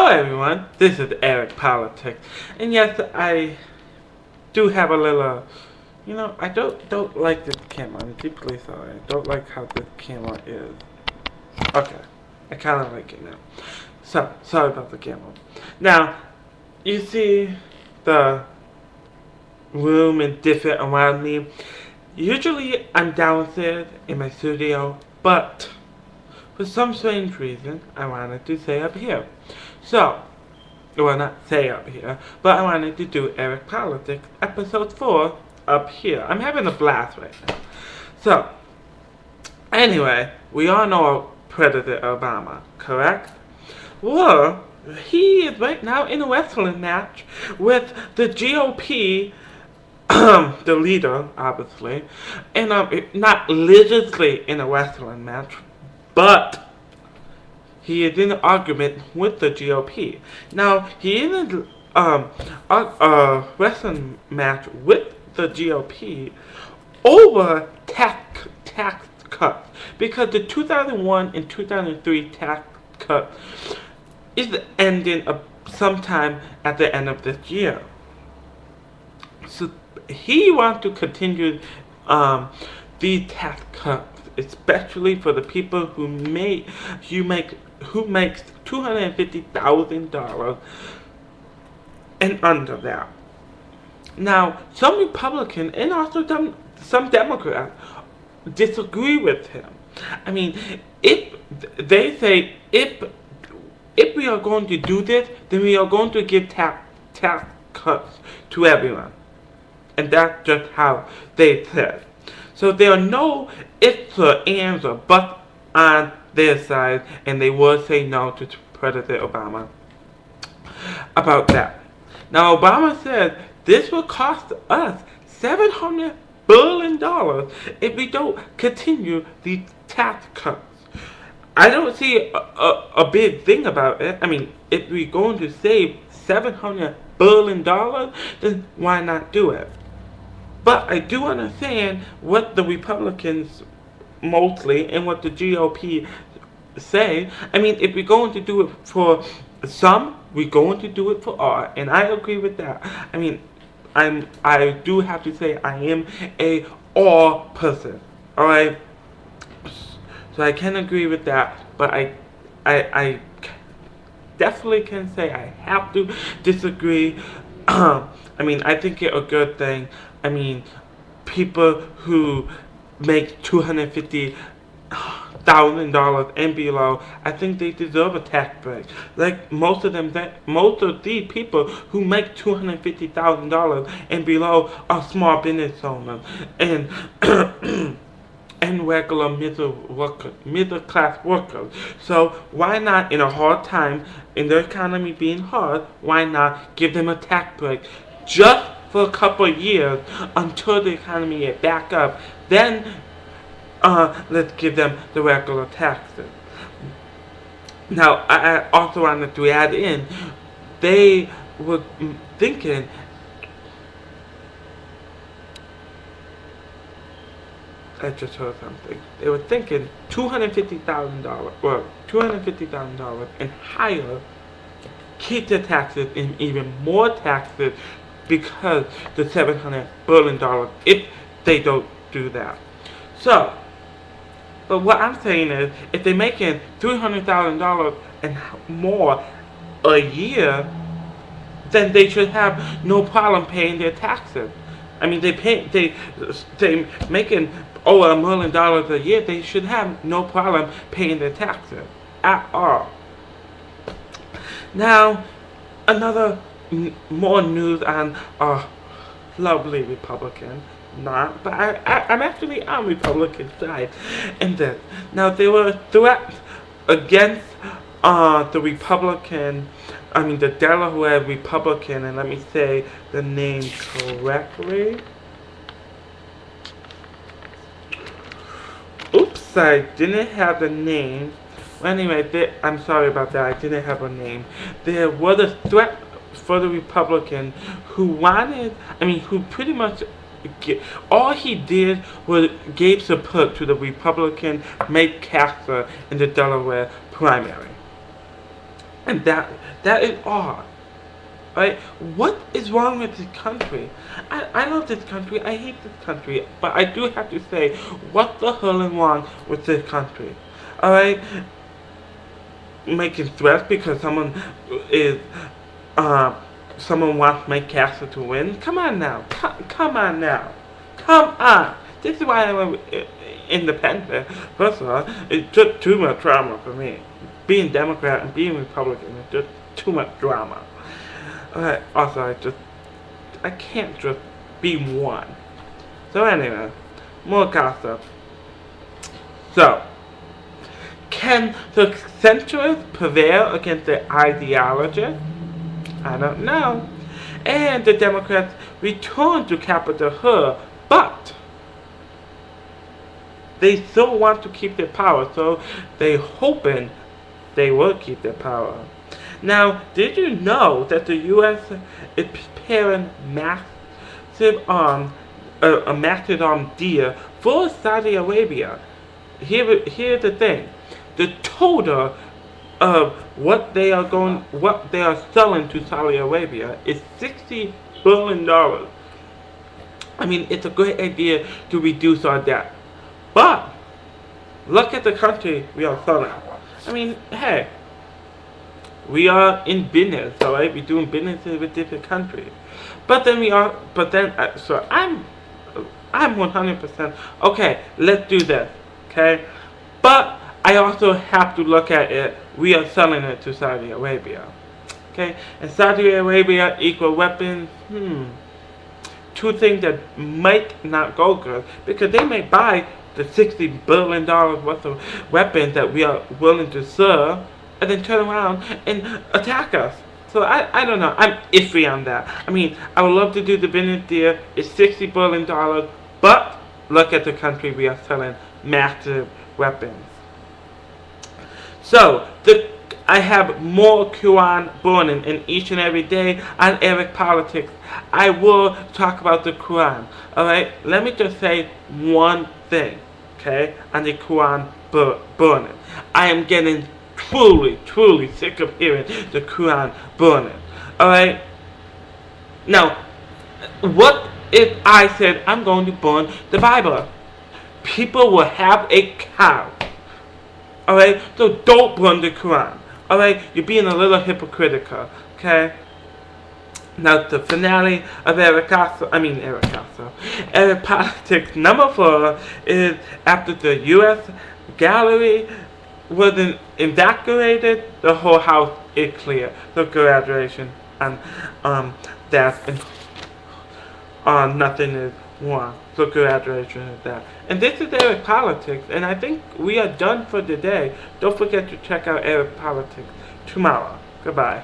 Hello everyone, this is Eric Politics, and yes, I do have a little, I don't like this camera. I'm deeply sorry. I don't like how this camera is. Okay, I kind of like it now. So, sorry about the camera. Now, you see the room and different around me. Usually I'm downstairs in my studio, but for some strange reason, I wanted to stay up here. So, well, not say up here, but I wanted to do Eric Politics episode 4 up here. I'm having a blast right now. So, anyway, we all know President Obama, correct? Well, he is right now in a wrestling match with the GOP, the leader, obviously, and not literally in a wrestling match, but he is in an argument with the GOP. Now, he is in a wrestling match with the GOP over tax cuts, because the 2001 and 2003 tax cut is ending sometime at the end of this year. So he wants to continue the tax cuts, especially for the people who makes $250,000 and under that. Now, some Republicans and also some Democrats disagree with him. I mean, if they say if we are going to do this, then we are going to give tax cuts to everyone, and that's just how they said. So there are no ifs or ands or buts on their side, and they will say no to President Obama about that. Now, Obama said this will cost us $700 billion if we don't continue the tax cuts. I don't see a big thing about it. I mean, if we're going to save $700 billion, then why not do it? But I do understand what the Republicans mostly and what the GOP say. I mean, if we're going to do it for some, we're going to do it for all, and I agree with that. I mean, I do have to say I am a all person. All right, so I can agree with that, but I definitely can say I have to disagree. I mean, I think it's a good thing. I mean, people who make $250,000 and below, I think they deserve a tax break. Like most of the people who make $250,000 and below are small business owners and and regular middle class workers. So why not, in a hard time, in the economy being hard, why not give them a tax break just for a couple of years until the economy is back up? Then let's give them the regular taxes. Now, I also wanted to add in, they were thinking, I just heard something. They were thinking $250,000 and higher, keep the taxes and even more taxes, because the $700 billion if they don't do that. So, but what I'm saying is, if they're making $300,000 and more a year, then they should have no problem paying their taxes. I mean, they making over $1 million a year. They should have no problem paying their taxes at all. Now, another more news on a lovely Republican. Not, but I'm actually on Republican side in this. Now, there were threats against the Delaware Republican, and let me say the name correctly. Oops, I didn't have the name. Well, anyway, I'm sorry about that. I didn't have a name. There was a threat for the Republican who pretty much, all he did was gave support to the Republican Mike Castor in the Delaware primary. And that is all. Right? What is wrong with this country? I love this country. I hate this country. But I do have to say, what the hell is wrong with this country? Alright? Making threats because someone is, someone wants my castle to win? Come on now. Come on now. Come on. This is why I'm independent. First of all, it's just too much drama for me. Being Democrat and being Republican is just too much drama. Also, I can't just be one. So anyway, more gossip. So, can the centrists prevail against the ideologists? I don't know. And the Democrats return to Capitol Hill, but they still want to keep their power, so they hoping they will keep their power. Now, did you know that the U.S. is preparing a massive deal for Saudi Arabia? Here's the thing: the total of what they are selling to Saudi Arabia is $60 billion. I mean, it's a great idea to reduce our debt, but look at the country we are selling. I mean, hey. We are in business, alright? We're doing business with different countries. So I'm 100%, okay, let's do this, okay? But I also have to look at it, we are selling it to Saudi Arabia, okay? And Saudi Arabia equal weapons, two things that might not go good, because they may buy the $60 billion worth of weapons that we are willing to serve, and then turn around and attack us. So I don't know. I'm iffy on that. I mean, I would love to do the business deal. It's $60 billion, but look at the country we are selling massive weapons. So I have more Quran burning in each and every day on Eric Politics. I will talk about the Quran. Alright, let me just say one thing, okay, on the Quran burning. I am getting truly sick of hearing the Quran burning. Alright? Now, what if I said I'm going to burn the Bible? People will have a cow. Alright? So don't burn the Quran. Alright? You're being a little hypocritical. Okay? Now, the finale of Eric Politics number 4 is after the U.S. gallery wasn't evacuated, the whole house is clear. The graduation and nothing is wrong. So graduation is that. And this is Eric Politics, and I think we are done for today. Don't forget to check out Eric Politics tomorrow. Goodbye.